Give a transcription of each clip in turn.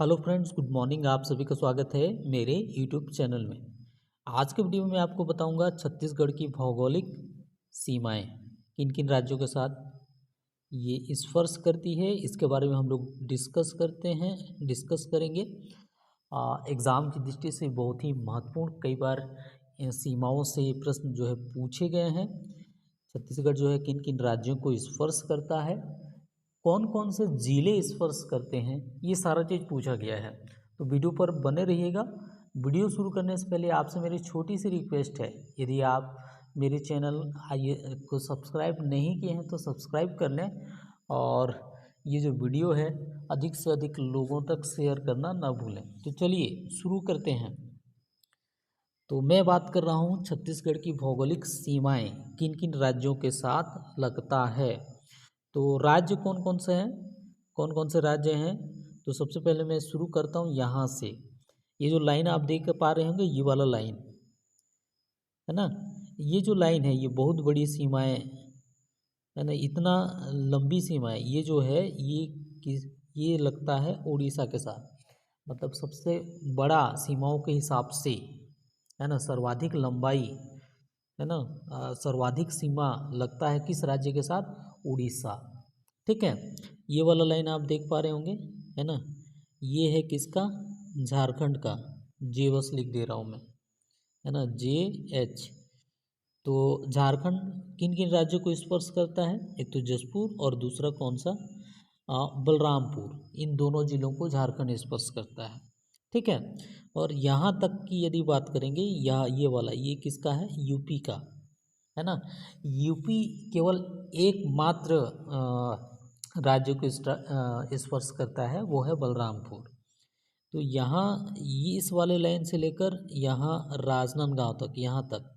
Hello friends, good morning. आप सभी का स्वागत है मेरे यूट्यूब चैनल में। आज के वीडियो में मैं आपको बताऊंगा छत्तीसगढ़ की भौगोलिक सीमाएं किन किन राज्यों के साथ ये स्पर्श करती है, इसके बारे में हम लोग डिस्कस करेंगे। एग्ज़ाम की दृष्टि से बहुत ही महत्वपूर्ण, कई बार सीमाओं से प्रश्न जो है पूछे गए हैं। छत्तीसगढ़ जो है किन किन राज्यों को स्पर्श करता है, कौन कौन से ज़िले स्पर्श करते हैं, ये सारा चीज़ पूछा गया है। तो वीडियो पर बने रहिएगा। वीडियो शुरू करने से पहले आपसे मेरी छोटी सी रिक्वेस्ट है, यदि आप मेरे चैनल को सब्सक्राइब नहीं किए हैं तो सब्सक्राइब कर लें, और ये जो वीडियो है अधिक से अधिक लोगों तक शेयर करना ना भूलें। तो चलिए शुरू करते हैं। तो मैं बात कर रहा हूँ छत्तीसगढ़ की भौगोलिक सीमाएं किन किन राज्यों के साथ लगता है। तो राज्य कौन कौन से हैं, कौन कौन से राज्य हैं, तो सबसे पहले मैं शुरू करता हूँ यहाँ से। ये जो लाइन आप देख पा रहे होंगे, ये वाला लाइन है ना, ये जो लाइन है ये बहुत बड़ी सीमाएं है ना, इतना लंबी सीमाएं, ये जो है ये लगता है उड़ीसा के साथ। मतलब सबसे बड़ा सीमाओं के हिसाब से है ना, सर्वाधिक लंबाई है ना, सर्वाधिक सीमा लगता है किस राज्य के साथ? उड़ीसा। ठीक है, ये वाला लाइन आप देख पा रहे होंगे है ना, ये है किसका? झारखंड का। जे बस लिख दे रहा हूँ मैं, है ना, JH। तो झारखंड किन किन राज्यों को स्पर्श करता है? एक तो जसपुर और दूसरा कौन सा? बलरामपुर। इन दोनों जिलों को झारखंड स्पर्श करता है। ठीक है, और यहाँ तक की यदि बात करेंगे, ये वाला ये किसका है? यूपी का, है ना। यूपी केवल एकमात्र राज्य को स्पर्श करता है, वो है बलरामपुर। तो यहाँ ये इस वाले लाइन से लेकर यहाँ राजनांदगांव तक, यहाँ तक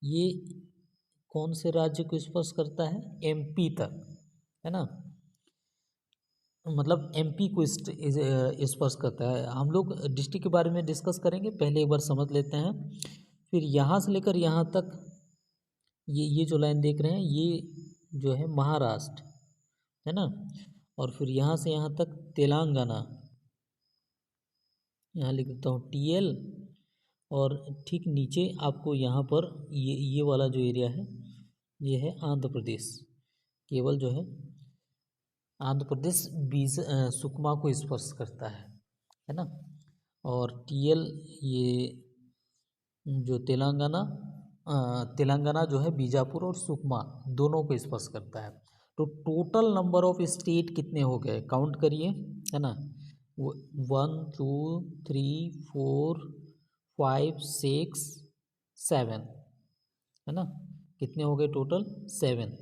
ये कौन से राज्य को स्पर्श करता है? MP तक, है ना। मतलब MP को स्पर्श करता है। हम लोग डिस्ट्रिक्ट के बारे में डिस्कस करेंगे, पहले एक बार समझ लेते हैं। फिर यहाँ से लेकर यहाँ तक ये जो लाइन देख रहे हैं, ये जो है महाराष्ट्र, है ना। और फिर यहाँ से यहाँ तक तेलंगाना, यहाँ लिख देता हूँ TL। और ठीक नीचे आपको यहाँ पर ये वाला जो एरिया है, ये है आंध्र प्रदेश। केवल जो है आंध्र प्रदेश सुकमा को स्पर्श करता है ना। और TL ये जो तेलंगाना जो है बीजापुर और सुकमा दोनों को स्पर्श करता है। तो टोटल नंबर ऑफ स्टेट कितने हो गए, काउंट करिए, है ना। 1 2 3 4 5 6 7, है ना। कितने हो गए टोटल? 7।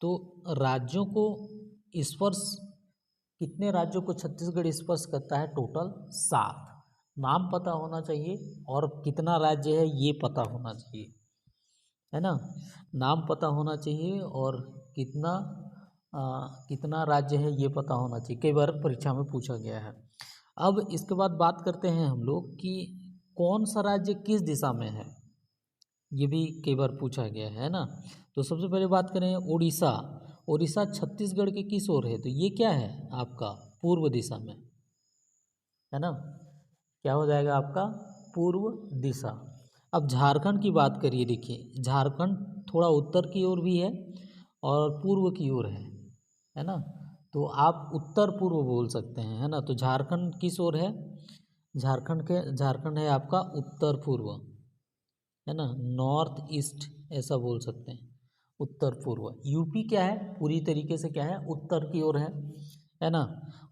तो राज्यों को स्पर्श, कितने राज्यों को छत्तीसगढ़ स्पर्श करता है? टोटल 7। नाम पता होना चाहिए और कितना राज्य है ये पता होना चाहिए, है ना। नाम पता होना चाहिए और कितना कितना राज्य है ये पता होना चाहिए, कई बार परीक्षा में पूछा गया है। अब इसके बाद बात करते हैं हम लोग कि कौन सा राज्य किस दिशा में है, ये भी कई बार पूछा गया है ना। तो सबसे पहले बात करें उड़ीसा। उड़ीसा छत्तीसगढ़ के किस ओर है? तो ये क्या है आपका? पूर्व दिशा में, है ना। क्या हो जाएगा आपका? पूर्व दिशा। अब झारखंड की बात करिए, देखिए झारखंड थोड़ा उत्तर की ओर भी है और पूर्व की ओर है ना। तो आप उत्तर पूर्व बोल सकते हैं, है ना। तो झारखंड किस ओर है? झारखंड है आपका उत्तर पूर्व, है ना, नॉर्थ ईस्ट ऐसा बोल सकते हैं, उत्तर पूर्व। यूपी क्या है? पूरी तरीके से क्या है? उत्तर की ओर है ना,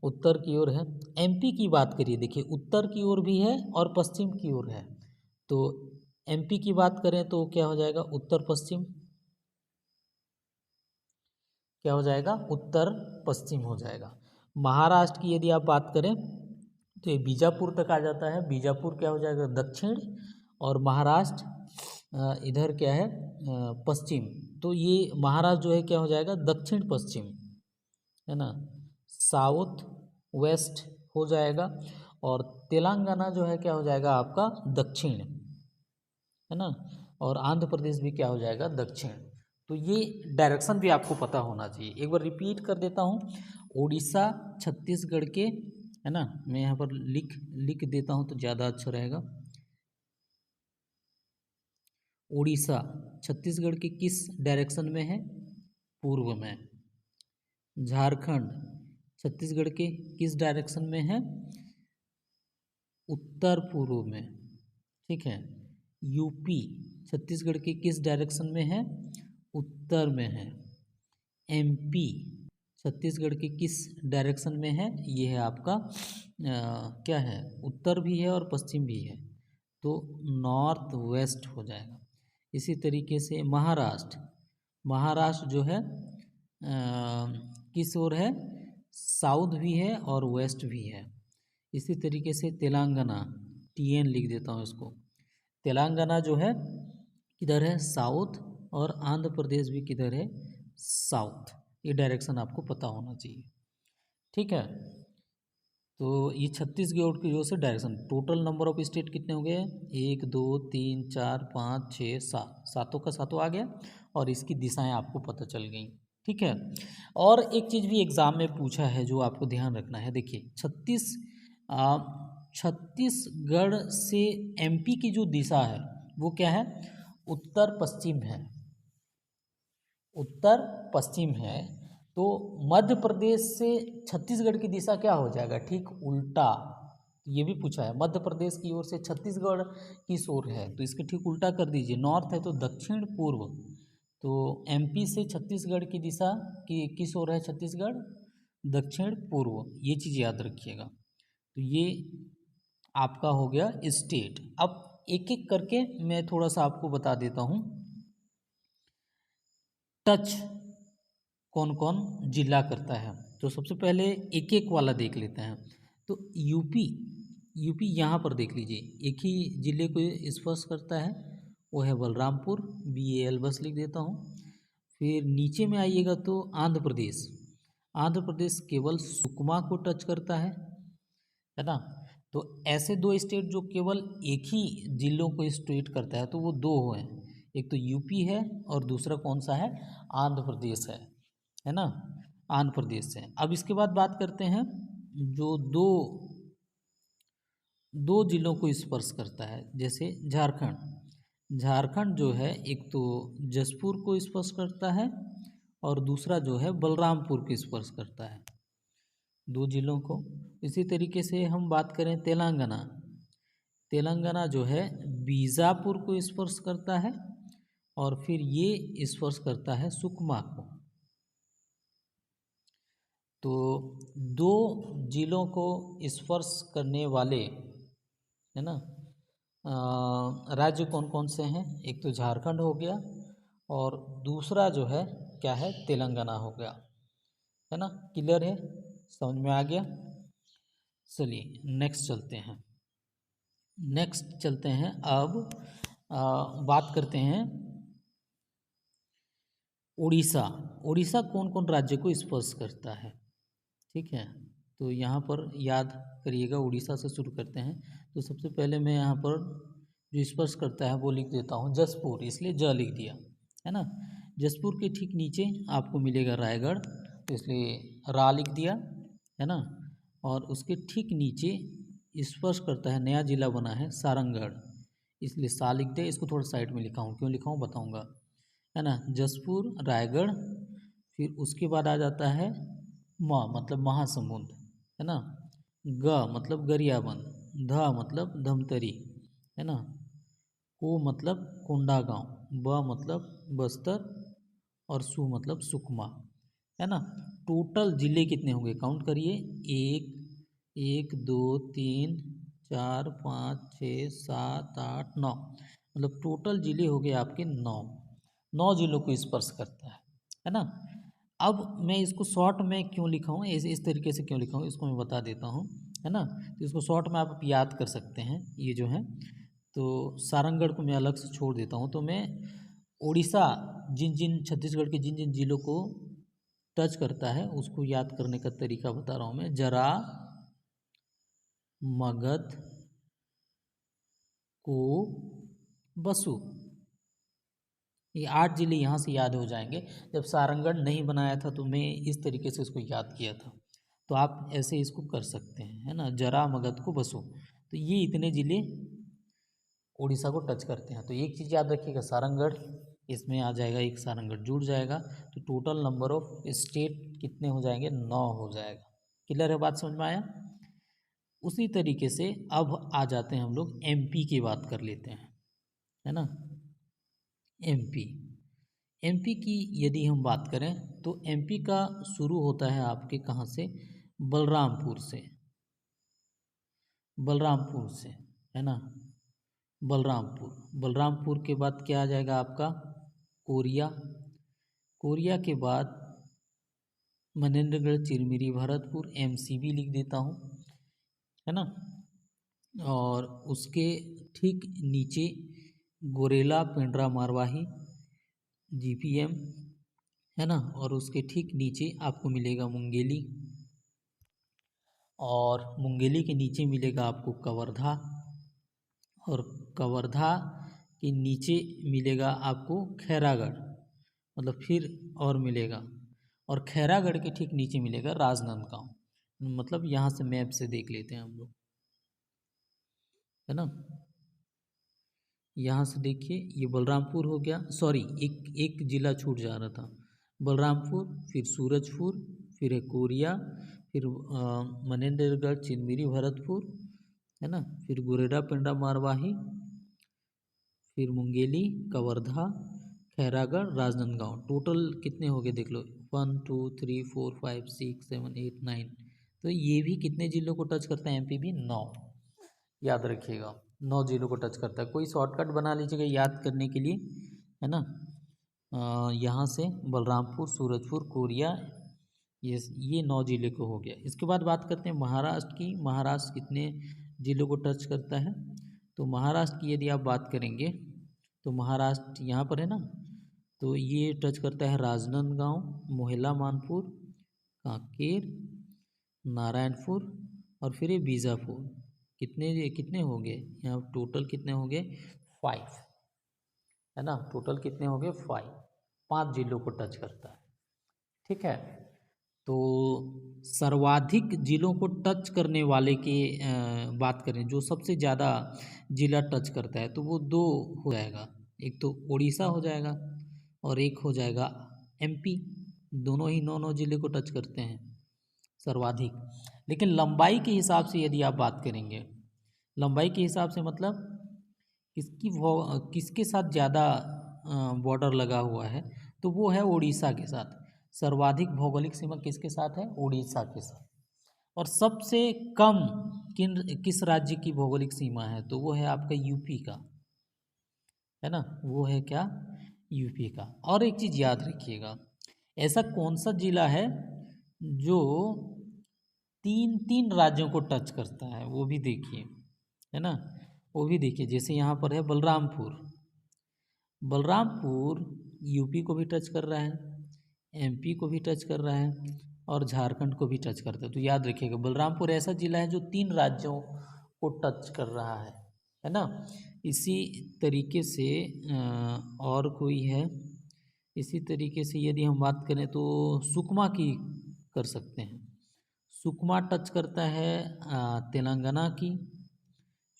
उत्तर की ओर है। MP की बात करिए, देखिए उत्तर की ओर भी है और पश्चिम की ओर है। तो MP की बात करें तो क्या हो जाएगा? उत्तर पश्चिम। क्या हो जाएगा? उत्तर पश्चिम हो जाएगा। महाराष्ट्र की यदि आप बात करें तो ये बीजापुर तक आ जाता है। बीजापुर क्या हो जाएगा? दक्षिण। और महाराष्ट्र इधर क्या है? पश्चिम। तो ये महाराष्ट्र जो है क्या हो जाएगा? दक्षिण पश्चिम, है ना, साउथ वेस्ट हो जाएगा। और तेलंगाना जो है क्या हो जाएगा आपका? दक्षिण, है ना। और आंध्र प्रदेश भी क्या हो जाएगा? दक्षिण। तो ये डायरेक्शन भी आपको पता होना चाहिए। एक बार रिपीट कर देता हूँ। उड़ीसा छत्तीसगढ़ के, है ना, मैं यहाँ पर लिख लिख देता हूँ तो ज़्यादा अच्छा रहेगा। उड़ीसा छत्तीसगढ़ के किस डायरेक्शन में है? पूर्व में। झारखंड छत्तीसगढ़ के किस डायरेक्शन में है? उत्तर पूर्व में। ठीक है। यूपी छत्तीसगढ़ के किस डायरेक्शन में है? उत्तर में है। एमपी छत्तीसगढ़ के किस डायरेक्शन में है? ये है आपका क्या है, उत्तर भी है और पश्चिम भी है, तो नॉर्थ वेस्ट हो जाएगा। इसी तरीके से महाराष्ट्र, महाराष्ट्र जो है किस ओर है? साउथ भी है और वेस्ट भी है। इसी तरीके से तेलंगाना, TN लिख देता हूँ इसको, तेलंगाना जो है किधर है? साउथ, और आंध्र प्रदेश भी किधर है? साउथ। ये डायरेक्शन आपको पता होना चाहिए। ठीक है, तो ये छत्तीसगढ़ की ओर से direction. Total number of state कितने हो गए? 1 2 3 4 5 6 7, सातों का सातों आ गया, और इसकी दिशाएं आपको पता चल गई। ठीक है। और एक चीज़ भी एग्ज़ाम में पूछा है जो आपको ध्यान रखना है। देखिए छत्तीसगढ़ से MP की जो दिशा है वो क्या है? उत्तर पश्चिम है, उत्तर पश्चिम है। तो मध्य प्रदेश से छत्तीसगढ़ की दिशा क्या हो जाएगा? ठीक उल्टा। ये भी पूछा है, मध्य प्रदेश की ओर से छत्तीसगढ़ किस ओर है? तो इसके ठीक उल्टा कर दीजिए। नॉर्थ है तो दक्षिण पूर्व, तो MP से छत्तीसगढ़ की दिशा की किस ओर है? छत्तीसगढ़ दक्षिण पूर्व। ये चीज़ याद रखिएगा। तो ये आपका हो गया स्टेट। अब एक एक करके मैं थोड़ा सा आपको बता देता हूँ। टच कौन कौन जिला करता है, तो सबसे पहले एक एक वाला देख लेते हैं। तो यूपी यहाँ पर देख लीजिए, एक ही जिले को स्पर्श करता है, वो है बलरामपुर, BAL बस लिख देता हूँ। फिर नीचे में आइएगा तो आंध्र प्रदेश, आंध्र प्रदेश केवल सुकमा को टच करता है ना। तो ऐसे दो स्टेट जो केवल एक ही जिलों को स्टेट करता है, तो वो दो हैं, एक तो यूपी है और दूसरा कौन सा है? आंध्र प्रदेश है ना, आंध्र प्रदेश से। अब इसके बाद बात करते हैं जो दो दो जिलों को स्पर्श करता है, जैसे झारखंड, झारखंड जो है एक तो जसपुर को स्पर्श करता है और दूसरा जो है बलरामपुर को स्पर्श करता है, दो जिलों को। इसी तरीके से हम बात करें तेलंगाना, तेलंगाना जो है बीजापुर को स्पर्श करता है और फिर ये स्पर्श करता है सुकमा को। तो दो जिलों को स्पर्श करने वाले, है ना, राज्य कौन कौन से हैं? एक तो झारखंड हो गया और दूसरा जो है क्या है? तेलंगाना हो गया, है ना। क्लियर है? समझ में आ गया? चलिए नेक्स्ट चलते हैं। नेक्स्ट चलते हैं अब बात करते हैं उड़ीसा। उड़ीसा कौन कौन राज्य को स्पर्श करता है? ठीक है, तो यहाँ पर याद करिएगा, उड़ीसा से शुरू करते हैं। तो सबसे पहले मैं यहाँ पर जो स्पर्श करता है वो लिख देता हूँ जसपुर, इसलिए ज लिख दिया, है ना। जसपुर के ठीक नीचे आपको मिलेगा रायगढ़, तो इसलिए रा लिख दिया, है ना। और उसके ठीक नीचे स्पर्श करता है, नया जिला बना है सारंगढ़, इसलिए सा लिख दिया। इसको थोड़ा साइड में लिखा हूँ, क्यों लिखा हूँ बताऊँगा, है ना। जसपुर, रायगढ़, फिर उसके बाद आ जाता है म मतलब महासमुंद, है ना। ग मतलब गरियाबंद, ध मतलब धमतरी, है ना। को मतलब कोंडागांव, ब मतलब बस्तर और सु मतलब सुकमा, है ना। टोटल जिले कितने होंगे? काउंट करिए, 1 2 3 4 5 6 7 8 9, मतलब टोटल जिले हो गए आपके 9 जिलों को स्पर्श करता है ना। अब मैं इसको शॉर्ट में क्यों लिखा हूँ, इस तरीके से क्यों लिखा हूँ, इसको मैं बता देता हूँ, है ना। तो इसको शॉर्ट में आप याद कर सकते हैं, ये जो है। तो सारंगढ़ को मैं अलग से छोड़ देता हूँ। तो मैं उड़ीसा जिन जिन छत्तीसगढ़ के जिन जिन जिलों को टच करता है उसको याद करने का तरीका बता रहा हूँ मैं। जरा, मगध, को, बसु, ये 8 जिले यहाँ से याद हो जाएंगे। जब सारंगढ़ नहीं बनाया था तो मैं इस तरीके से उसको याद किया था। तो आप ऐसे इसको कर सकते हैं, है ना। जरा मगध को बसो, तो ये इतने ज़िले उड़ीसा को टच करते हैं। तो एक चीज़ याद रखिएगा, सारंगढ़ इसमें आ जाएगा, एक सारंगढ़ जुड़ जाएगा, तो टोटल नंबर ऑफ स्टेट कितने हो जाएंगे, 9 हो जाएगा। क्लियर है, बात समझ में आया। उसी तरीके से अब आ जाते हैं हम लोग एमपी की बात कर लेते हैं, है ना। एमपी एमपी की यदि हम बात करें तो एमपी का शुरू होता है आपके कहाँ से, बलरामपुर से, बलरामपुर से, है ना। बलरामपुर के बाद क्या आ जाएगा आपका, कोरिया, कोरिया के बाद मनेंद्रगढ़, चिरमिरी, भरतपुर, एमसीबी लिख देता हूँ, है ना। और उसके ठीक नीचे गोरेला, पेंड्रा, मारवाही, जीपीएम, है ना। और उसके ठीक नीचे आपको मिलेगा मुंगेली, और मुंगेली के नीचे मिलेगा आपको कवर्धा, और कवर्धा के नीचे मिलेगा आपको खैरागढ़, मतलब फिर और मिलेगा, और खैरागढ़ के ठीक नीचे मिलेगा राजनांदगांव। मतलब यहाँ से मैप से देख लेते हैं हम लोग, है ना। यहाँ से देखिए ये बलरामपुर हो गया, सॉरी एक एक ज़िला छूट जा रहा था, बलरामपुर, फिर सूरजपुर, फिर है कोरिया, फिर मनेंद्रगढ़, चिरमिरी, भरतपुर, है ना। फिर गुरेरा, पेंड्रा, मारवाही, फिर मुंगेली, कवर्धा, खैरागढ़, राजनांदगांव। टोटल कितने हो गए देख लो, 1 2 3 4 5 6 7 8 9। तो ये भी कितने ज़िलों को टच करता है, एमपी भी 9, याद रखिएगा 9 ज़िलों को टच करता है। कोई शॉर्टकट बना लीजिएगा याद करने के लिए, है ना। यहाँ से बलरामपुर, सूरजपुर, कोरिया, ये 9 ज़िले को हो गया। इसके बाद बात करते हैं महाराष्ट्र की। महाराष्ट्र कितने ज़िलों को टच करता है, तो महाराष्ट्र की यदि आप बात करेंगे तो महाराष्ट्र यहाँ पर है ना, तो ये टच करता है राजनांदगांव, मोहला, मानपुर, कांकेर, नारायणपुर, और फिर ये बीजापुर। कितने कितने हो गए यहाँ, टोटल कितने हो गए, 5, है ना। टोटल कितने हो गए, 5 ज़िलों को टच करता है, ठीक है। तो सर्वाधिक ज़िलों को टच करने वाले की बात करें, जो सबसे ज़्यादा ज़िला टच करता है, तो वो 2 हो जाएगा, एक तो उड़ीसा हो जाएगा और एक हो जाएगा एमपी। दोनों ही 9 9 ज़िले को टच करते हैं सर्वाधिक। लेकिन लंबाई के हिसाब से यदि आप बात करेंगे, लंबाई के हिसाब से मतलब किसके साथ ज़्यादा बॉर्डर लगा हुआ है, तो वो है उड़ीसा के साथ। सर्वाधिक भौगोलिक सीमा किसके साथ है, उड़ीसा के साथ। और सबसे कम किस राज्य की भौगोलिक सीमा है, तो वो है आपका यूपी का, है ना। वो है क्या, यूपी का। और एक चीज़ याद रखिएगा, ऐसा कौन सा जिला है जो 3 राज्यों को टच करता है, वो भी देखिए, है ना। वो भी देखिए, जैसे यहाँ पर है बलरामपुर, बलरामपुर यूपी को भी टच कर रहा है, एमपी को भी टच कर रहा है, और झारखंड को भी टच करता है। तो याद रखिएगा बलरामपुर ऐसा ज़िला है जो 3 राज्यों को टच कर रहा है ना। इसी तरीके से और कोई है, इसी तरीके से यदि हम बात करें तो सुकमा की कर सकते हैं। सुकमा टच करता है तेलंगाना की,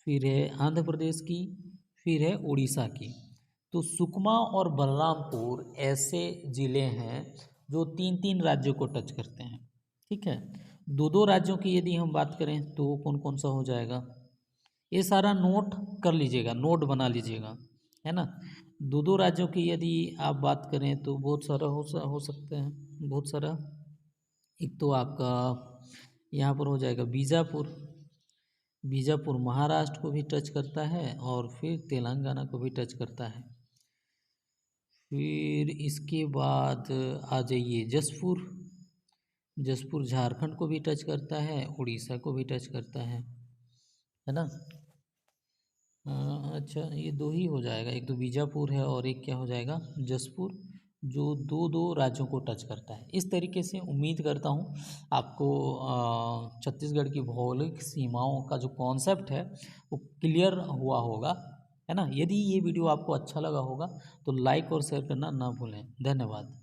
फिर है आंध्र प्रदेश की, फिर है उड़ीसा की। तो सुकमा और बलरामपुर ऐसे ज़िले हैं जो 3 राज्यों को टच करते हैं, ठीक है। 2 राज्यों की यदि हम बात करें तो कौन कौन सा हो जाएगा, ये सारा नोट कर लीजिएगा, नोट बना लीजिएगा, है ना। 2 राज्यों की यदि आप बात करें तो बहुत सारा हो सकते हैं, बहुत सारा। एक तो आपका यहाँ पर हो जाएगा बीजापुर, बीजापुर महाराष्ट्र को भी टच करता है, और फिर तेलंगाना को भी टच करता है। फिर इसके बाद आ जाइए जसपुर, जसपुर झारखंड को भी टच करता है, उड़ीसा को भी टच करता है ना। अच्छा, ये 2 ही हो जाएगा, एक तो बीजापुर है और एक क्या हो जाएगा, जसपुर, जो 2 राज्यों को टच करता है। इस तरीके से उम्मीद करता हूँ आपको छत्तीसगढ़ की भौगोलिक सीमाओं का जो कॉन्सेप्ट है वो क्लियर हुआ होगा, है ना। यदि ये वीडियो आपको अच्छा लगा होगा तो लाइक और शेयर करना ना भूलें। धन्यवाद।